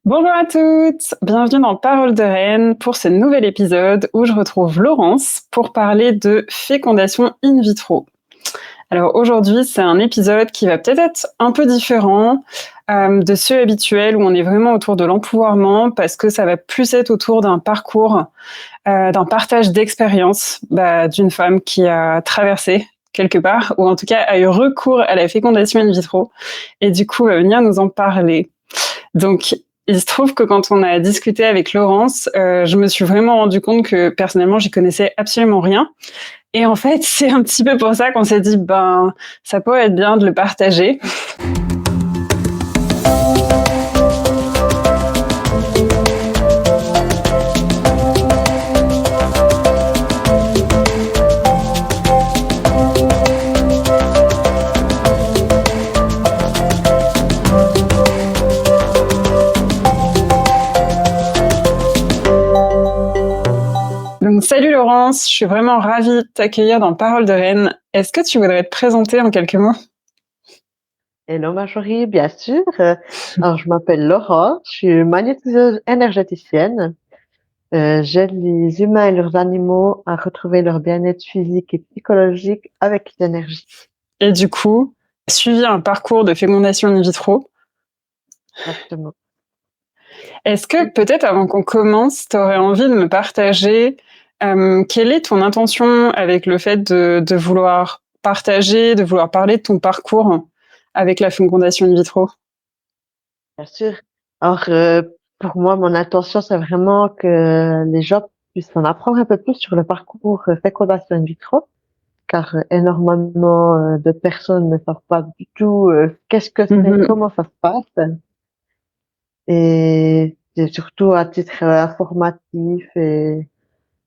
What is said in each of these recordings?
Bonjour à toutes, bienvenue dans Parole de Reine pour ce nouvel épisode où je retrouve Laurence pour parler de fécondation in vitro. Alors aujourd'hui, c'est un épisode qui va peut-être être un peu différent de ceux habituels où on est vraiment autour de l'empouvoirment parce que ça va plus être autour d'un parcours, d'un partage d'expérience d'une femme qui a traversé quelque part, ou en tout cas a eu recours à la fécondation in vitro et du coup va venir nous en parler. Donc, il se trouve que quand on a discuté avec Laurence, je me suis vraiment rendu compte que personnellement, j'y connaissais absolument rien. Et en fait, c'est un petit peu pour ça qu'on s'est dit, ça pourrait être bien de le partager. Donc, salut Laurence, je suis vraiment ravie de t'accueillir dans Parole de Reine. Est-ce que tu voudrais te présenter en quelques mots? Hello Marjorie, bien sûr. Alors, je m'appelle Laura, je suis magnétiseuse énergéticienne. J'aide les humains et leurs animaux à retrouver leur bien-être physique et psychologique avec l'énergie. Et du coup, suivi un parcours de fécondation in vitro. Exactement. Est-ce que peut-être avant qu'on commence, tu aurais envie de me partager quelle est ton intention avec le fait de vouloir partager, de vouloir parler de ton parcours avec la fécondation in vitro? Bien sûr. Alors, pour moi, mon intention, c'est vraiment que les gens puissent en apprendre un peu plus sur le parcours fécondation in vitro, car énormément de personnes ne savent pas du tout qu'est-ce que c'est, Mhm. comment ça se passe. Et c'est surtout à titre informatif et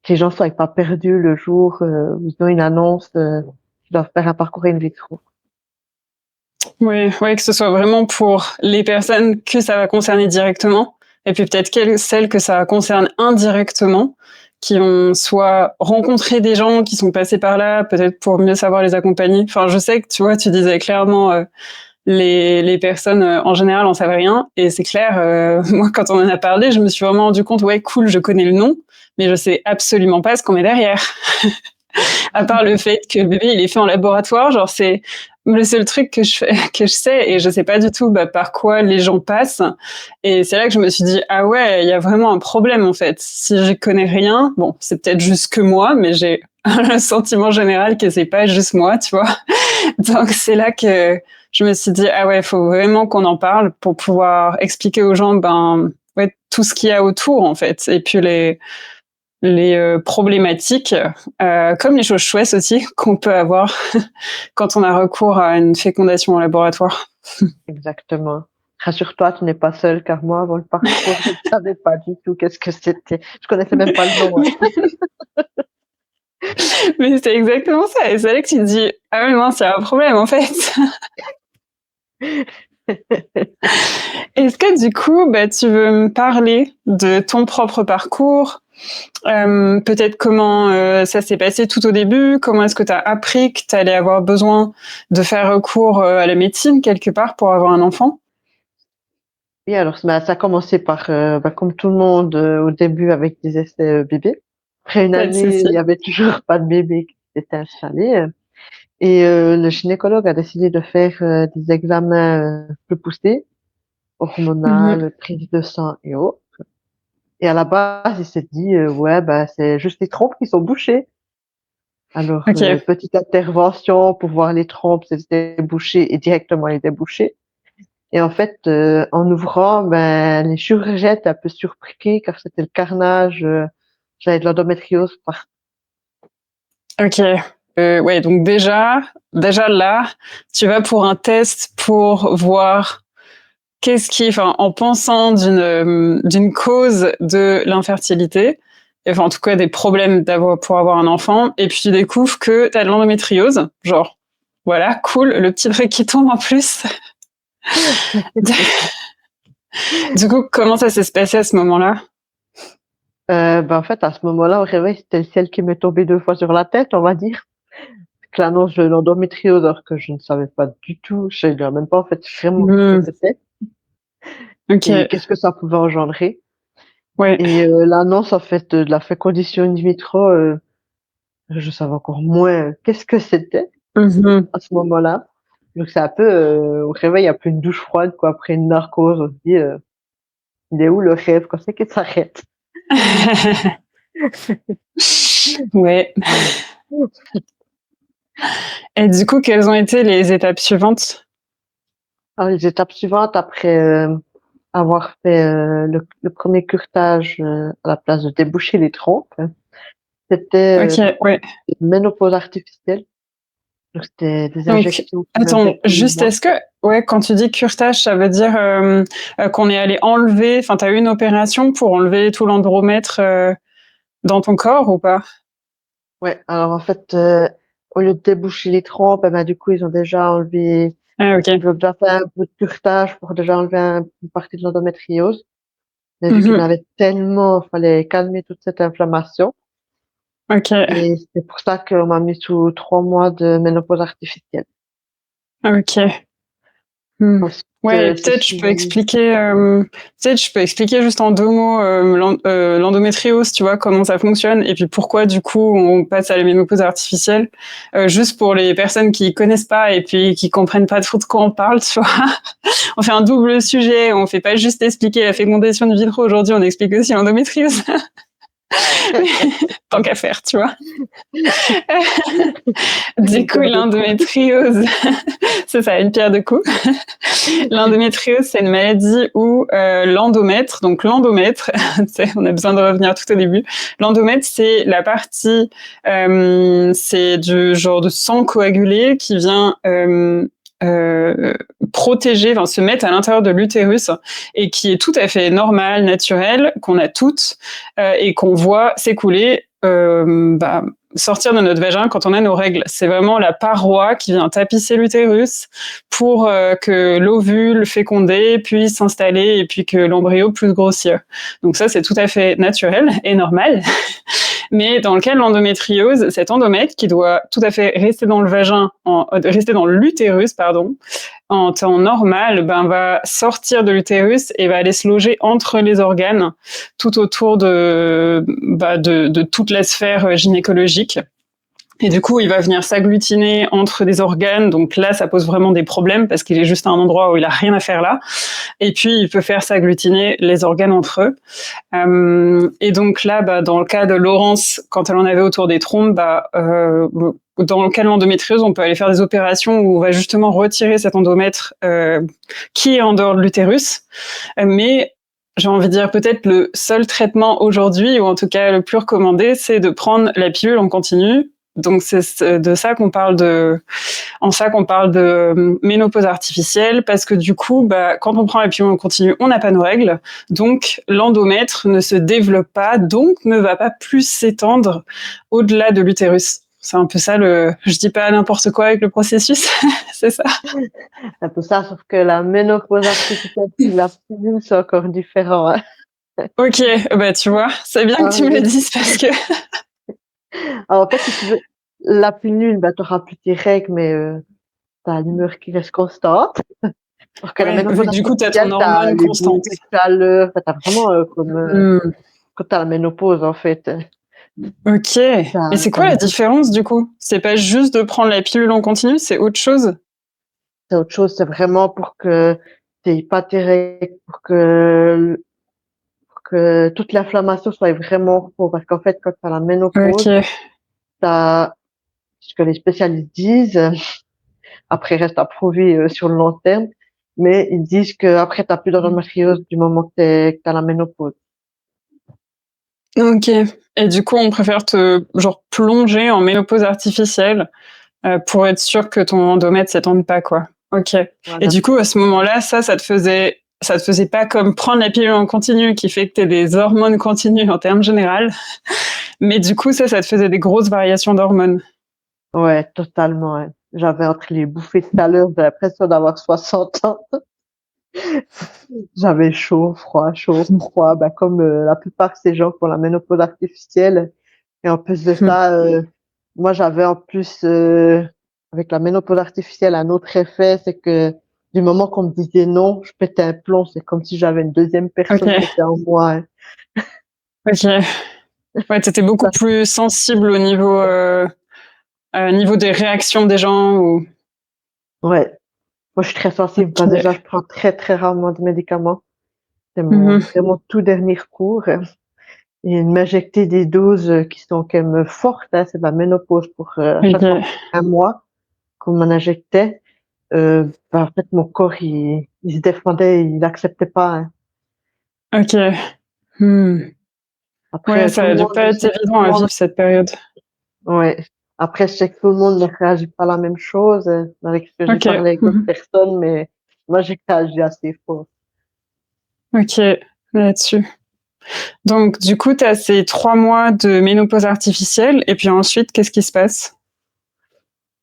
que les gens soient pas perdus le jour où ils ont une annonce qu'ils doivent faire un parcours in vitro. Oui, ouais, que ce soit vraiment pour les personnes que ça va concerner directement, et puis peut-être celles que ça concerne indirectement, qui ont soit rencontré des gens qui sont passés par là, peut-être pour mieux savoir les accompagner. Enfin, je sais que tu vois, tu disais clairement les personnes en général en savent rien, et c'est clair. Moi, quand on en a parlé, je me suis vraiment rendu compte, ouais, cool, je connais le nom, mais je sais absolument pas ce qu'on met derrière. À part le fait que le bébé il est fait en laboratoire, genre c'est le seul truc que que je sais, et je sais pas du tout par quoi les gens passent. Et c'est là que je me suis dit, ah ouais, il y a vraiment un problème en fait. Si je connais rien, bon, c'est peut-être juste que moi, mais j'ai le sentiment général que c'est pas juste moi, tu vois. Donc c'est là que je me suis dit, ah ouais, il faut vraiment qu'on en parle pour pouvoir expliquer aux gens ouais, tout ce qu'il y a autour en fait, et puis les problématiques, comme les choses chouettes aussi qu'on peut avoir quand on a recours à une fécondation en laboratoire. Exactement. Rassure-toi, tu n'es pas seule, car moi, avant le parcours, je ne savais pas du tout qu'est-ce que c'était. Je connaissais même pas le nom, hein. Mais c'est exactement ça, et c'est là que tu te dis, ah ouais, mince, il y a un problème en fait. Est-ce que du coup, tu veux me parler de ton propre parcours, peut-être comment ça s'est passé tout au début, comment est-ce que tu as appris que tu allais avoir besoin de faire recours à la médecine quelque part pour avoir un enfant? Oui, alors ça a commencé par, comme tout le monde, au début avec des essais bébés. Après une Pas de année, il souci. y avait toujours pas de bébé qui s'était installé. Et le gynécologue a décidé de faire des examens plus poussés, Mhm. hormonales, prise de sang et autres. Et à la base, il s'est dit, ouais, bah, c'est juste les trompes qui sont bouchées. Alors, Ok. petite intervention pour voir les trompes, si elles étaient bouchées et directement elles étaient bouchées. Et en fait, en ouvrant, ben, les chirurgiens étaient un peu surpris car c'était le carnage. J'avais de l'endométriose partout. Ok. Ouais, donc déjà là, tu vas pour un test pour voir enfin, en pensant d'une cause de l'infertilité, enfin en tout cas des problèmes pour avoir un enfant, et puis tu découvres que t'as de l'endométriose, genre voilà, cool, le petit truc qui tombe en plus. Du coup, comment ça s'est passé à ce moment-là? Ben, en fait, à ce moment-là, au réveil, c'était le ciel qui m'est tombé 2 fois sur la tête, on va dire. Que l'annonce de l'endométriose, alors que je ne savais pas du tout, je savais même pas, en fait, vraiment ce que Mmh. c'était. OK. et qu'est-ce que ça pouvait engendrer. Ouais. Et l'annonce en fait de la fécondation in vitro, je savais encore moins qu'est-ce que c'était Mmh. à ce moment-là. Donc c'est un peu, au réveil, un peu une douche froide quoi, après une narcose. On se dit, «Il est où le rêve? Quand c'est qu'il s'arrête?» Ouais. Et du coup, quelles ont été les étapes suivantes? Alors les étapes suivantes après, avoir fait, le 1er curetage, à la place de déboucher les trompes, c'était, OK, ouais. une ménopause artificielle. Donc c'était des Donc, injections qui me attends, faisaient tous les juste, mois. est-ce que ouais, quand tu dis curetage, ça veut dire, qu'on est allé enlever enfin, tu as eu une opération pour enlever tout l'andromètre, dans ton corps ou pas? Ouais, alors en fait, au lieu de déboucher les trompes, eh ben, du coup, ils ont déjà enlevé Ah OK. ils ont déjà fait un bout de curetage pour déjà enlever une partie de l'endométriose. Mais vu qu'il y en Mmh. avait tellement, il fallait calmer toute cette inflammation OK. et c'est pour ça qu'on m'a mis sous 3 mois de ménopause artificielle. OK. Mmh. Ensuite, Ouais, et c'est suivi peut-être je peux expliquer juste en 2 mots, l'endométriose, tu vois? Comment ça fonctionne et puis pourquoi du coup on passe à la ménopause artificielle. Juste pour les personnes qui connaissent pas et puis qui comprennent pas trop de quoi on parle, tu vois? On fait un double sujet, on fait pas juste expliquer la fécondation in vitro aujourd'hui, on explique aussi l'endométriose. Tant qu'à faire, tu vois? Du une coup, pierre deux coups. l'endométriose, c'est ça, une pierre deux coups. L'endométriose, c'est une maladie où l'endomètre, donc l'endomètre, on a besoin de revenir tout au début. L'endomètre, c'est la partie, c'est du genre de sang coagulé qui vient protéger, enfin se mettre à l'intérieur de l'utérus et qui est tout à fait normal, naturel, qu'on a toutes et qu'on voit s'écouler. Sortir de notre vagin quand on a nos règles. C'est vraiment la paroi qui vient tapisser l'utérus pour que l'ovule fécondé puisse s'installer et puis que l'embryo puisse grossir. Donc ça, c'est tout à fait naturel et normal. Mais dans le cas de l'endométriose, cet endomètre qui doit tout à fait rester dans le vagin, rester dans l'utérus, pardon, en temps normal, va sortir de l'utérus et va aller se loger entre les organes, tout autour de toute la sphère gynécologique. Et du coup, il va venir s'agglutiner entre des organes. Donc là, ça pose vraiment des problèmes parce qu'il est juste à un endroit où il a rien à faire là. Et puis, il peut faire s'agglutiner les organes entre eux. Et donc là, dans le cas de Laurence, quand elle en avait autour des trompes, dans le cas de l'endométriose, on peut aller faire des opérations où on va justement retirer cet endomètre qui est en dehors de l'utérus. Mais j'ai envie de dire peut-être le seul traitement aujourd'hui, ou en tout cas le plus recommandé, c'est de prendre la pilule en continu. Donc c'est de ça qu'on parle de ménopause artificielle parce que du coup, quand on prend la pilule en continu, on n'a pas nos règles, donc l'endomètre ne se développe pas, donc ne va pas plus s'étendre au-delà de l'utérus. C'est un peu ça je dis pas n'importe quoi avec le processus, c'est ça. C'est un peu ça, sauf que la ménopause artificielle puis la pilule, c'est encore différent, hein. Ok, tu vois, c'est bien que Ah tu me le oui. dises parce que Alors en fait, si tu veux, la pilule, tu auras plus tes règles, mais tu as l'humeur qui reste constante. Alors que la ouais, vu ménopause que du coup, tu as ton artificielle, tu as hormone les constante. bouffées de chaleur, tu as vraiment, comme, Hmm. quand tu as la ménopause, en fait. Ok, mais c'est Tu quoi la les bouffées. différence du coup? C'est pas juste de prendre la pilule en continu, c'est autre chose? C'est autre chose, c'est vraiment pour que tu aies pas tes règles, pour que toute l'inflammation soit vraiment repos. Parce qu'en fait, quand tu as la ménopause, Ok. tu as ce que les spécialistes disent, après reste à prouver sur le long terme, mais ils disent qu'après, tu as plus d'endométriose du moment que tu as la ménopause. OK, et du coup, on préfère te genre plonger en ménopause artificielle, pour être sûr que ton endomètre s'étende pas, quoi. OK, et Voilà. du coup, à ce moment-là, ça te faisait pas comme prendre la pilule en continu qui fait que tu aies des hormones continues en termes général, mais du coup, ça te faisait des grosses variations d'hormones? Ouais, totalement, ouais. J'avais entre les bouffées de chaleur, j'ai l'impression d'avoir 60 ans. J'avais chaud, froid, comme la plupart de ces gens qui ont la ménopause artificielle. Et en plus de Mmh. ça, moi j'avais en plus avec la ménopause artificielle un autre effet, c'est que du moment qu'on me disait non, je pétais un plomb. C'est comme si j'avais une deuxième personne qui OK. était en moi, hein. OK. Ouais, tu étais beaucoup Ça plus sensible au niveau des réactions des gens ou ouais. Moi, je suis très sensible. Bah, déjà, OK. je prends très, très rarement de médicaments. C'est mon Mmh. vraiment tout dernier recours, et m'injecter des doses, qui sont quand même fortes, hein. C'est de la ménopause pour, à chaque fois OK. pour 1 mois qu'on m'en injectait. Bah, en fait, mon corps, il se défendait, il acceptait pas, hein. OK. Mmh. Ouais, Après, ça tout le a dû monde pas je être sais que évident tout le à monde vivre cette période. ouais. Après, je sais que tout le monde ne réagit pas la même chose, avec ce que j'ai OK. parlé avec d'autres Mmh. personnes, mais moi, j'ai réagi assez fort. OK, là-dessus. Donc du coup, tu as ces 3 mois de ménopause artificielle et puis ensuite, qu'est-ce qui se passe?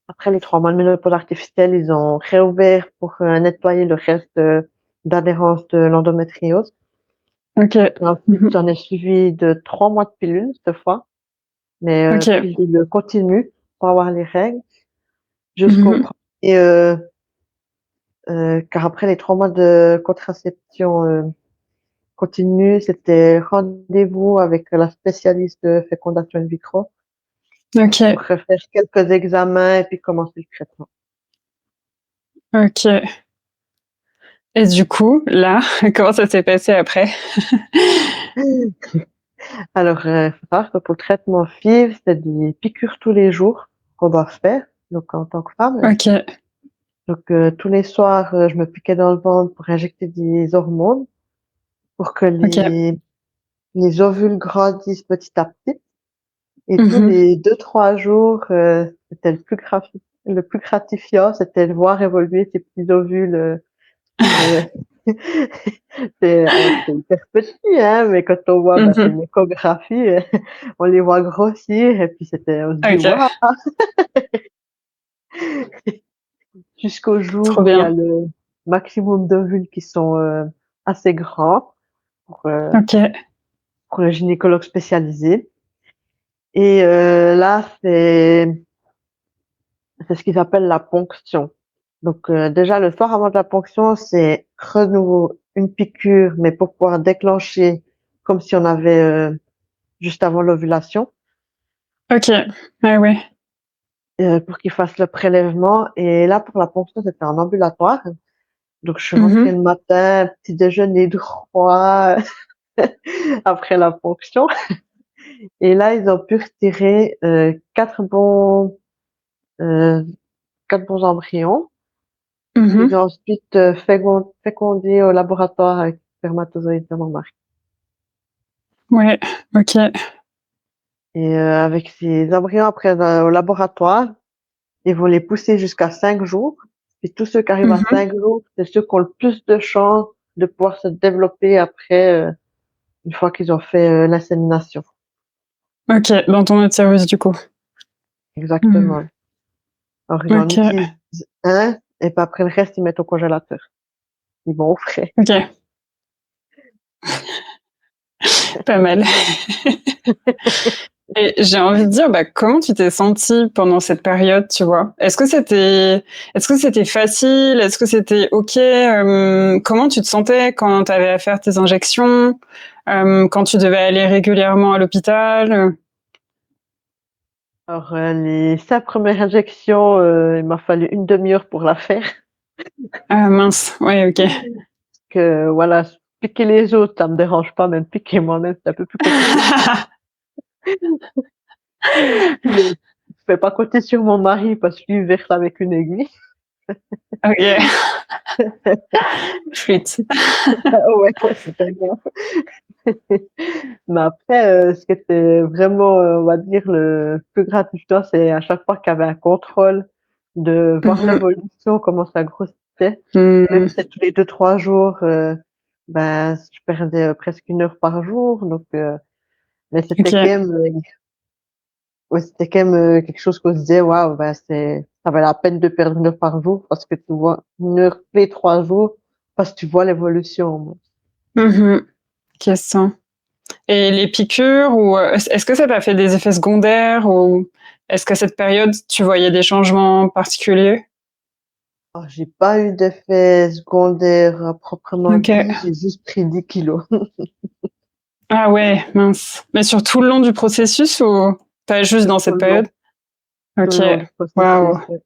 Après les 3 mois de ménopause artificielle, ils ont réouvert pour, nettoyer le reste, d'adhérence de l'endométriose. OK. Et ensuite, Mmh. j'en ai suivi de 3 mois de pilules cette fois, mais, OK. pilule continue pour avoir les règles jusqu'au Mmh. 1er, car après les 3 mois de contraception, continue, c'était rendez-vous avec la spécialiste de fécondation in vitro pour OK. refaire quelques examens et puis commencer le traitement. OK. Et du coup, là, comment ça s'est passé après? Alors, faut savoir que pour le traitement FIV, c'est des piqûres tous les jours qu'on doit faire, donc en tant que femme. OK. Donc, tous les soirs, je me piquais dans le ventre pour injecter des hormones pour que OK. les ovules grandissent petit à petit, et tous Mmh. les 2-3 jours, c'était le plus gratifiant, c'était de voir évoluer ces petits ovules, heu c'est hyper petit, hein, mais quand on voit, bah, c'est Mmh. une échographie, on les voit grossir et puis on se dit: OK, «Waouh!» Jusqu'au jour trop où il y a bien. le maximum d'ovules qui sont, assez grands pour, heu, OK. pour le gynécologue spécialisé, et là, c'est ce qu'ils appellent la ponction. Donc, déjà le soir avant de la ponction, c'est renouveau, une piqûre, mais pour pouvoir déclencher comme si on avait, juste avant l'ovulation, OK. Ah ouais. pour qu'ils fassent le prélèvement, et là, pour la ponction, c'était en ambulatoire. Donc je suis rentrée Mmh. le matin, petit déjeuner droit après la ponction, et là, ils ont pu retirer, heu, 4 bons embryons qu'ils Mmh. ont ensuite, fécondés au laboratoire avec spermatozoïdes de mon mari, Ouais. OK. et avec ces embryons après, au laboratoire, ils vont les pousser jusqu'à 5 jours, et tous ceux qui arrivent à Mmh. 5 jours, c'est ceux qui ont le plus de chances de pouvoir se développer après, une fois qu'ils ont fait, l'insémination. OK, dans ton utérus du coup? Mmh. Exactement. Alors ils en OK. utilisent un, et puis après le reste, ils mettent au congélateur. Ils vont au frais. OK, pas mal. Et j'ai envie de dire, bah, comment tu t'es sentie pendant cette période, tu vois? Est-ce que c'était facile? Est-ce que c'était OK? Comment tu te sentais quand tu avais à faire tes injections? Quand tu devais aller régulièrement à l'hôpital? Alors, les 5 premières injections, il m'a fallu une demi-heure pour la faire. Ah mince, ouais, OK. Que voilà, piquer les autres, ça me dérange pas, même piquer moi-même, c'est un peu plus compliqué. Mais je pouvais pas compter sur mon mari parce que lui verse avec une aiguille. OK, flûte. Ouais, c'était bien. Mais après, ce qui était vraiment, on va dire le plus gratifiant, c'est à chaque fois qu'il y avait un contrôle, de voir Mmh. l'évolution, comment ça grossissait. Même si Mmh. c'est tous les 2-3 jours, ben, je perdais, presque 1 heure par jour, donc mais c'était quand OK. même, ouais, c'était quand même, quelque chose qu'on se disait: «Waouh, ben, ça valait la peine de perdre 1 heure par jour parce que tu vois 1 heure tous les 3 jours, parce que tu vois l'évolution». Mmh. OK, ça. Et les piqûres ou, est-ce que ça t'a fait des effets secondaires ou est-ce qu'à cette période, tu voyais des changements particuliers? Alors, j'ai pas eu d'effet secondaire à proprement Ok. dit, j'ai juste pris 10 kilos. Ah ouais, mince. Mais sur tout le long du processus ou pas juste dans Tout cette le long, période? tout le Ok. long du Waouh. processus. Ouais.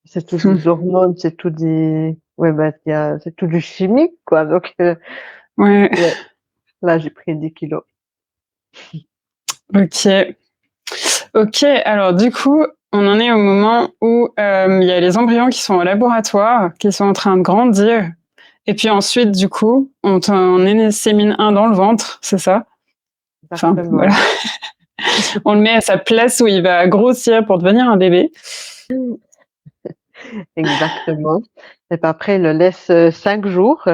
C'est tous des hormones, c'est tout des, ouais, bah, c'est tout du chimique, quoi. Donc, Ouais. ouais, là, j'ai pris 10 kilos. Ok. Ok. Alors du coup, on en est au moment où il y a les embryons qui sont au laboratoire, qui sont en train de grandir. Et puis ensuite, du coup, on t'en insémine un dans le ventre, c'est ça? Enfin, Exactement. voilà. On le met à sa place où il va grossir pour devenir un bébé. Exactement. Et puis après, ils le laissent 5 jours.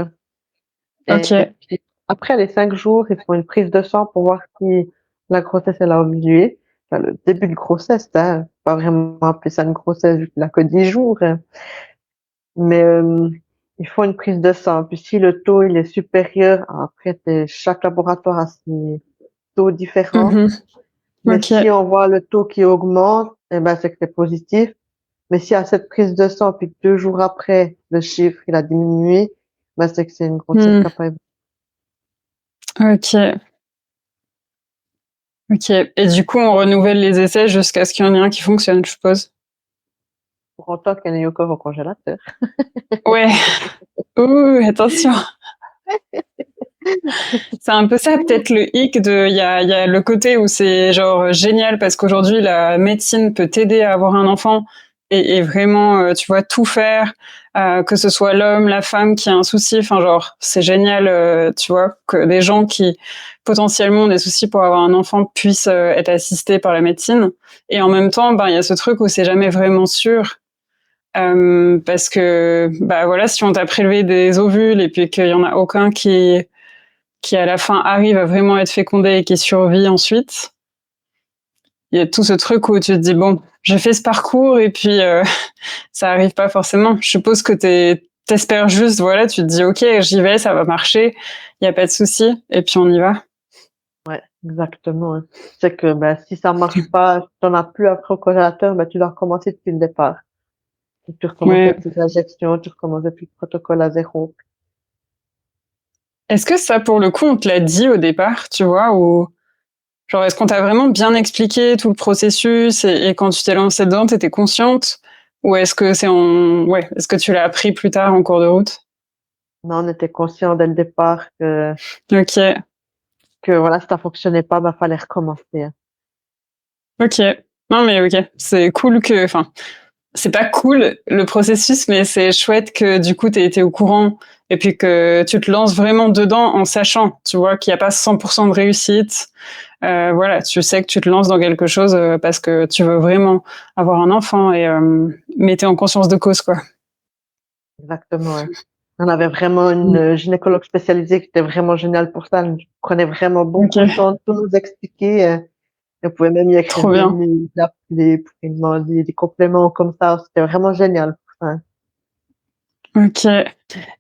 Et Ok. puis, après les 5 jours, ils font une prise de sang pour voir si la grossesse elle a ovulé. Enfin, le début de grossesse, hein, pas vraiment appeler ça une grossesse vu qu'il a que 10 jours. Hein. Mais il faut une prise de sang. Puis si le taux il est supérieur, après chaque laboratoire a ses taux différents. Mhm. Mais Ok. si on voit le taux qui augmente, eh ben c'est que c'est positif. Mais si à cette prise de sang, puis que 2 jours après, le chiffre il a diminué, ben c'est que c'est une grossesse Hmm. capable. Ok. Ok. Et du coup, on renouvelle les essais jusqu'à ce qu'il y en ait un qui fonctionne, je suppose. Pour autant qu'elle n'est encore au congélateur. Ouais. Ouh, attention. C'est un peu ça, peut-être le hic de, il y a le côté où c'est genre génial parce qu'aujourd'hui la médecine peut t'aider à avoir un enfant et vraiment, tu vois, tout faire, que ce soit l'homme, la femme qui a un souci, enfin genre c'est génial, tu vois, que des gens qui potentiellement ont des soucis pour avoir un enfant puissent être assistés par la médecine. Et en même temps, ben il y a ce truc où c'est jamais vraiment sûr. Parce que bah voilà, si on t'a prélevé des ovules et puis qu'il y en a aucun qui à la fin arrive à vraiment être fécondé et qui survit ensuite. Il y a tout ce truc où tu te dis bon, j'ai fait ce parcours et puis ça arrive pas forcément. Je suppose que t'espères juste, voilà, tu te dis ok, j'y vais, ça va marcher, il y a pas de souci et puis on y va. Ouais, exactement. Hein. C'est que ben, si ça marche pas, t'en as plus après au congélateur, ben, tu dois recommencer depuis le départ. Donc, tu recommences Ouais. avec les injections, tu recommences depuis le protocole à zéro. Est-ce que ça pour le coup on te l'a dit au départ, tu vois, ou genre est-ce qu'on t'a vraiment bien expliqué tout le processus et quand tu t'es lancée dedans, t'étais consciente ou est-ce que est-ce que tu l'as appris plus tard en cours de route? Non, on était conscient dès le départ Ok. que voilà, si ça fonctionnait pas, ben, fallait recommencer. Hein. Ok. Non, mais ok. C'est cool que, enfin, c'est pas cool le processus, mais c'est chouette que du coup t'aies été au courant et puis que tu te lances vraiment dedans en sachant, tu vois, qu'il n'y a pas 100% de réussite. Voilà, tu sais que tu te lances dans quelque chose parce que tu veux vraiment avoir un enfant et mais t'es en conscience de cause, quoi. Exactement. Hein. On avait vraiment une gynécologue spécialisée qui était vraiment géniale pour ça. Elle prenait vraiment beaucoup de Ok. temps de tout nous expliquer. On pouvait même y écrire Trop des bien. livres, pour lui demander des compléments comme ça. C'était vraiment génial. Hein. Ok.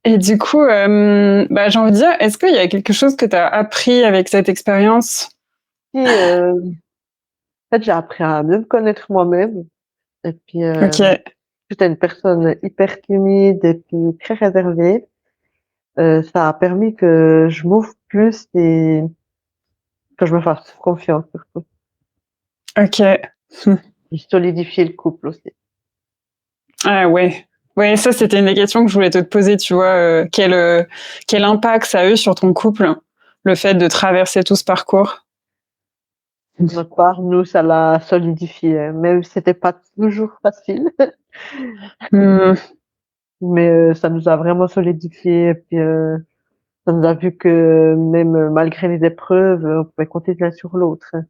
Et du coup, bah, j'ai envie de dire, est-ce qu'il y a quelque chose que tu as appris avec cette expérience? Et, en fait, j'ai appris à mieux me connaître moi-même. Et puis, Ok. j'étais une personne hyper timide et puis très réservée. Ça a permis que je m'ouvre plus et que je me fasse confiance surtout. Ok. Et solidifier le couple aussi. Ah ouais. Ouais, ça c'était une des questions que je voulais te poser, tu vois, quel impact ça a eu sur ton couple, le fait de traverser tout ce parcours? De notre part, nous, ça l'a solidifié, hein. Même si c'était pas toujours facile, Mmh. mais ça nous a vraiment solidifié. Et puis, ça nous a vu que même malgré les épreuves, on pouvait compter l'un sur l'autre. Hein.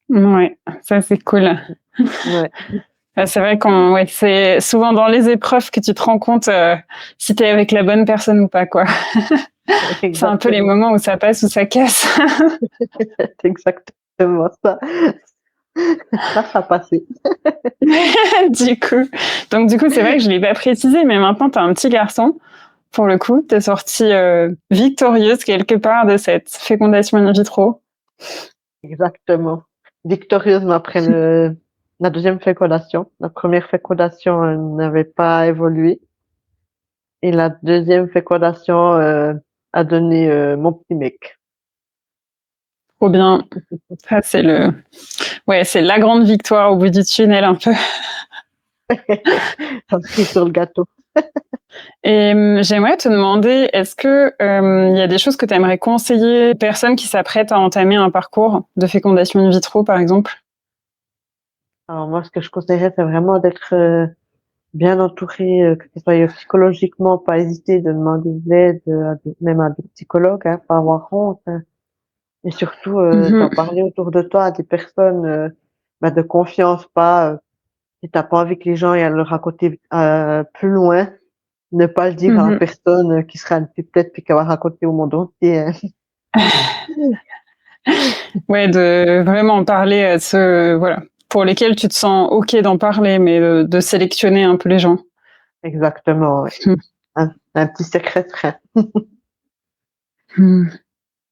Ouais, ça c'est cool. Ouais, Ah, c'est vrai ouais, c'est souvent dans les épreuves que tu te rends compte si t'es avec la bonne personne ou pas, quoi. C'est un peu les exactement. moments où ça passe ou ça casse. C'est exactement ça. Là, ça a passé. Du coup, donc du coup, c'est vrai que je l'ai pas précisé, mais maintenant tu as un petit garçon. Pour le coup, tu es sortie victorieuse quelque part de cette fécondation in vitro. Exactement. Victorieuse, mais après la deuxième fécondation. La première fécondation n'avait pas évolué. Et la deuxième fécondation a donné mon petit mec. Trop bien. Ça, c'est la grande victoire au bout du tunnel un peu. Ça me sur le gâteau. Et j'aimerais te demander, est-ce que il y a des choses que tu aimerais conseiller aux personnes qui s'apprêtent à entamer un parcours de fécondation in vitro, par exemple? Alors moi, ce que je conseillerais, c'est vraiment d'être bien entouré, que ce soit psychologiquement, pas hésiter de demander de l'aide, même à des psychologues, hein, pas avoir honte, hein. Et surtout, d'en Mmh. parler autour de toi à des personnes de confiance, pas si t'as pas envie que les gens aillent le raconter plus loin, ne pas le dire à la Mmh. personne qui sera une pipelette puis qu'elle va raconter au monde entier, hein. Ouais, de vraiment en parler à ceux, voilà, pour lesquels tu te sens OK d'en parler, mais de sélectionner un peu les gens. Exactement, ouais. Mmh. Un petit secret secret. Mmh.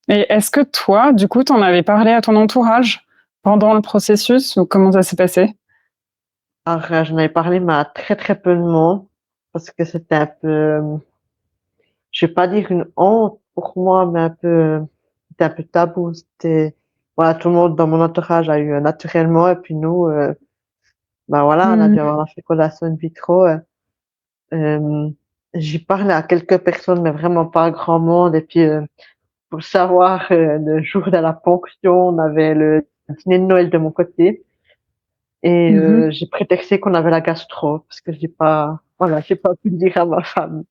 Et est-ce que toi, du coup, tu en avais parlé à ton entourage pendant le processus ou comment ça s'est passé? Alors, j'en avais parlé, mais à très, très peu de monde parce que c'était un peu, je vais pas dire une honte pour moi, mais un peu, c'était un peu tabou. C'était, voilà, tout le monde dans mon entourage a eu naturellement et puis nous, voilà, on a dû Mmh. avoir la fécondation in vitro. Hem, J'y parlais à quelques personnes, mais vraiment pas à grand monde et puis, pour savoir, le jour de la ponction, on avait le dîner de Noël de mon côté et Mmh. j'ai prétexté qu'on avait la gastro parce que j'ai pas pu le dire à ma femme.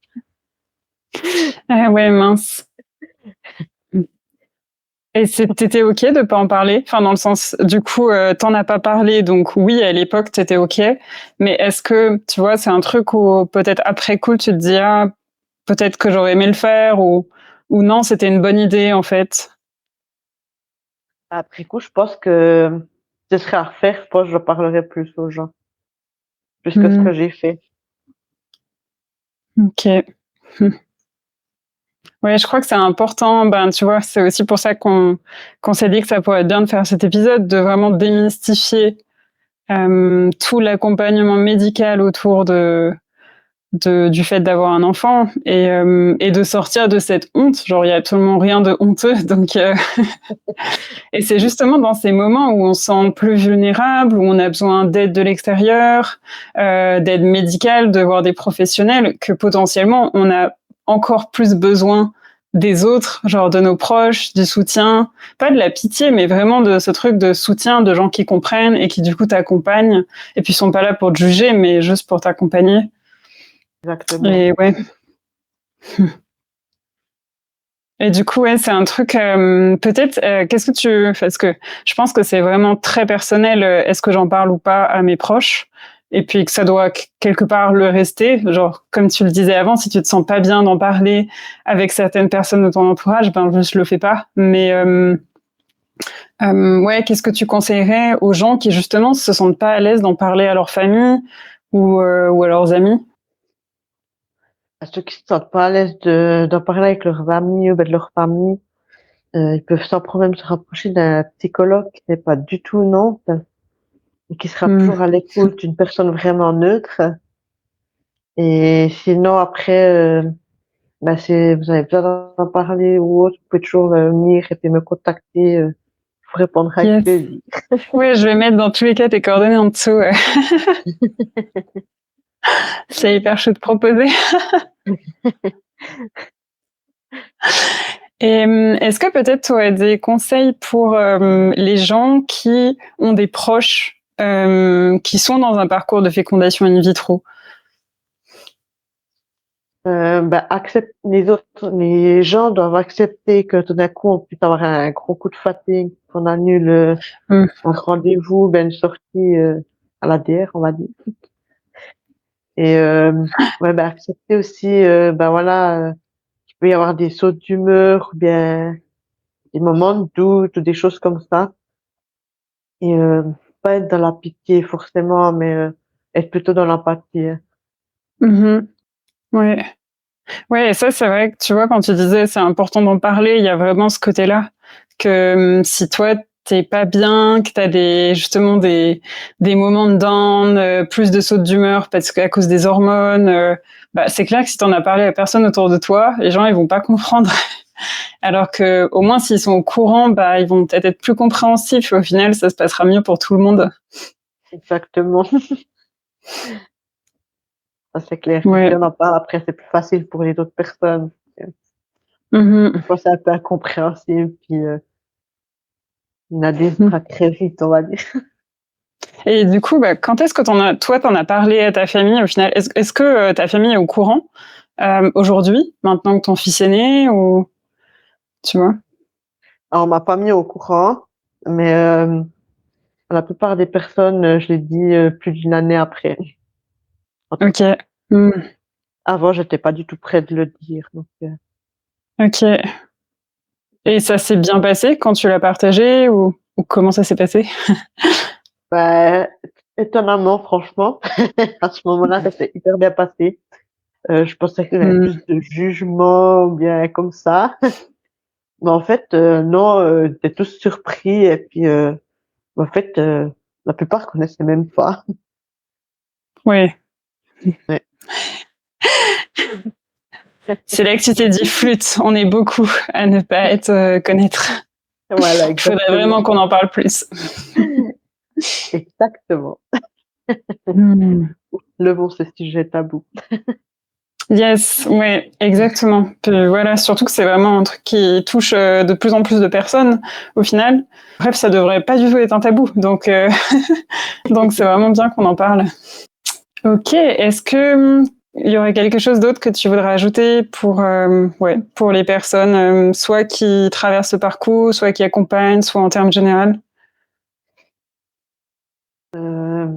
Ah ouais, mince. Mmh. Et tu OK de pas en parler? Enfin, dans le sens, du coup, tu as pas parlé, donc oui, à l'époque, tu OK. Mais est-ce que, tu vois, c'est un truc où peut-être après coup, tu te dis: «Ah, peut-être que j'aurais aimé le faire» ou «Non, c'était une bonne idée, en fait»? Après coup, je pense que ce serait à refaire, je pense que je parlerai plus aux gens, plus que ce Mmh. que j'ai fait. OK. Mmh. Ouais, je crois que c'est important. Ben, tu vois, c'est aussi pour ça qu'on s'est dit que ça pourrait être bien de faire cet épisode, de vraiment démystifier, tout l'accompagnement médical autour du fait d'avoir un enfant et de sortir de cette honte. Genre, il y a absolument rien de honteux, donc et c'est justement dans ces moments où on se sent plus vulnérable, où on a besoin d'aide de l'extérieur, d'aide médicale, de voir des professionnels, que potentiellement on a encore plus besoin des autres, genre de nos proches, du soutien, pas de la pitié, mais vraiment de ce truc de soutien, de gens qui comprennent et qui du coup t'accompagnent, et puis sont pas là pour te juger, mais juste pour t'accompagner. Exactement. Et ouais. Et du coup, ouais, c'est un truc, peut-être, qu'est-ce que tu parce que je pense que c'est vraiment très personnel, est-ce que j'en parle ou pas à mes proches? Et puis que ça doit quelque part le rester. Genre, comme tu le disais avant, si tu te sens pas bien d'en parler avec certaines personnes de ton entourage, ben, juste le fais pas. Mais, ouais, qu'est-ce que tu conseillerais aux gens qui justement se sentent pas à l'aise d'en parler à leur famille ou à leurs amis? À ceux qui se sentent pas à l'aise d'en parler avec leurs amis ou de leur famille, ils peuvent sans problème se rapprocher d'un psychologue qui n'est pas du tout une honte et qui sera Mmh. toujours à l'écoute, d'une personne vraiment neutre. Et sinon après, si vous avez besoin d'en parler ou autre, vous pouvez toujours, venir et puis me contacter, je vous répondrai avec Yes. plaisir. Ouais, je vais mettre dans tous les cas tes coordonnées en dessous, ouais. C'est hyper chou de proposer. Et est-ce que peut-être tu aurais des conseils pour les gens qui ont des proches qui sont dans un parcours de fécondation in vitro? Les gens doivent accepter que tout d'un coup, on puisse avoir un gros coup de fatigue, qu'on annule, Mmh. un rendez-vous, ben une sortie, à la DR, on va dire. Et ouais, accepter aussi, voilà, qu'il peut y avoir des sautes d'humeur ou bien des moments de doute ou des choses comme ça. Et pas être dans la pitié forcément, mais être plutôt dans l'empathie, hein. Mmh. Ouais. Ouais, et ça, c'est vrai que tu vois, quand tu disais c'est important d'en parler, il y a vraiment ce côté-là que si toi, t'es pas bien, que t'as justement des moments de down, plus de sautes d'humeur parce qu'à cause des hormones, bah, c'est clair que si t'en as parlé à personne autour de toi, les gens, ils vont pas comprendre. Alors que, au moins, s'ils sont au courant, bah, ils vont peut-être être plus compréhensifs. Au final, ça se passera mieux pour tout le monde. Exactement. Ça, c'est clair. Si Ouais. on en parle après, c'est plus facile pour les autres personnes. Mhm. Des fois, c'est un peu incompréhensible, puis Nadine Mhm. sera très vite, on va dire. Et du coup, bah, quand est-ce que t'en as parlé à ta famille au final? Est-ce que ta famille est au courant aujourd'hui, maintenant que ton fils est né, ou tu vois? Alors, on m'a pas mis au courant, mais la plupart des personnes, je l'ai dit plus d'une année après. En tout Ok. cas, Hmm. avant, j'étais pas du tout près de le dire. Donc, Ok. Et ça s'est bien passé quand tu l'as partagé, ou comment ça s'est passé? bah, étonnamment, franchement, à ce moment-là, ça s'est hyper bien passé. Je pensais qu'il y avait Hmm. plus de jugement ou bien comme ça. Mais en fait, non, ils étaient tous surpris et puis en fait, la plupart connaissaient même pas. Ouais. Ouais. C'est là que tu t'es dit flûte, on est beaucoup à ne pas être connaître. Voilà, Il faudrait vraiment exactement. qu'on en parle plus. Exactement. Hmm. Levons ce sujet tabou. Yes, ouais, exactement. Puis voilà, surtout que c'est vraiment un truc qui touche de plus en plus de personnes au final. Bref, ça devrait pas du tout être un tabou, donc donc c'est vraiment bien qu'on en parle. Ok, est-ce que il y aurait quelque chose d'autre que tu voudrais ajouter pour les personnes, soit qui traversent le parcours, soit qui accompagnent, soit en termes généraux? Euh,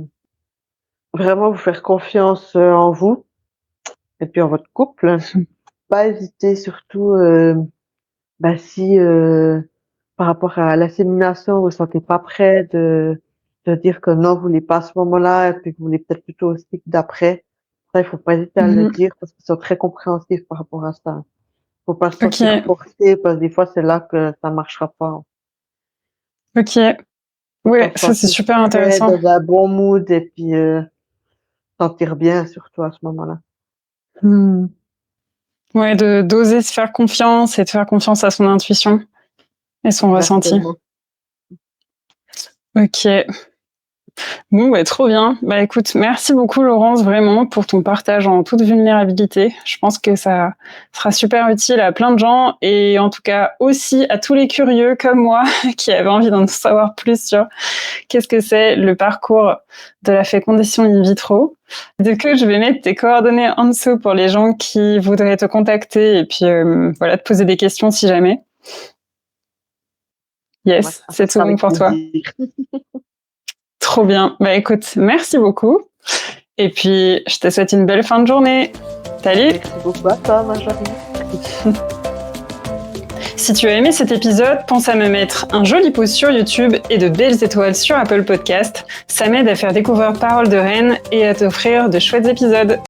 Vraiment vous faire confiance en vous et puis en votre couple. Pas hésiter surtout, si par rapport à l'insémination, vous ne sentez pas prêt de dire que non, vous voulez pas à ce moment-là, et puis que vous voulez peut-être plutôt au cycle d'après. Ça, il faut pas hésiter à le Mhm. dire parce qu'ils sont très compréhensifs par rapport à ça. Faut pas se Ok, sentir forcé parce que des fois, c'est là que ça marchera pas. ok, Autant ouais, se ça c'est sentir super prêt, intéressant. dans un bon mood et puis sentir bien surtout à ce moment-là. Hmm. Ouais, de d'oser se faire confiance et de faire confiance à son intuition et son ressenti. Exactement. Ok. Bon, bah, trop bien. Bah, écoute, merci beaucoup, Laurence, vraiment, pour ton partage en toute vulnérabilité. Je pense que ça sera super utile à plein de gens et en tout cas aussi à tous les curieux comme moi qui avaient envie d'en savoir plus sur qu'est-ce que c'est le parcours de la fécondation in vitro. Du coup, je vais mettre tes coordonnées en dessous pour les gens qui voudraient te contacter et puis voilà, te poser des questions si jamais. Ouais, Yes, ça c'est tout sera bon avec pour toi. plaisir. Trop bien. Bah écoute, merci beaucoup. Et puis, je te souhaite une belle fin de journée. Salut! Merci beaucoup à toi, Marjorie. Si tu as aimé cet épisode, pense à me mettre un joli pouce sur YouTube et de belles étoiles sur Apple Podcast. Ça m'aide à faire découvrir Parole de Reine et à t'offrir de chouettes épisodes.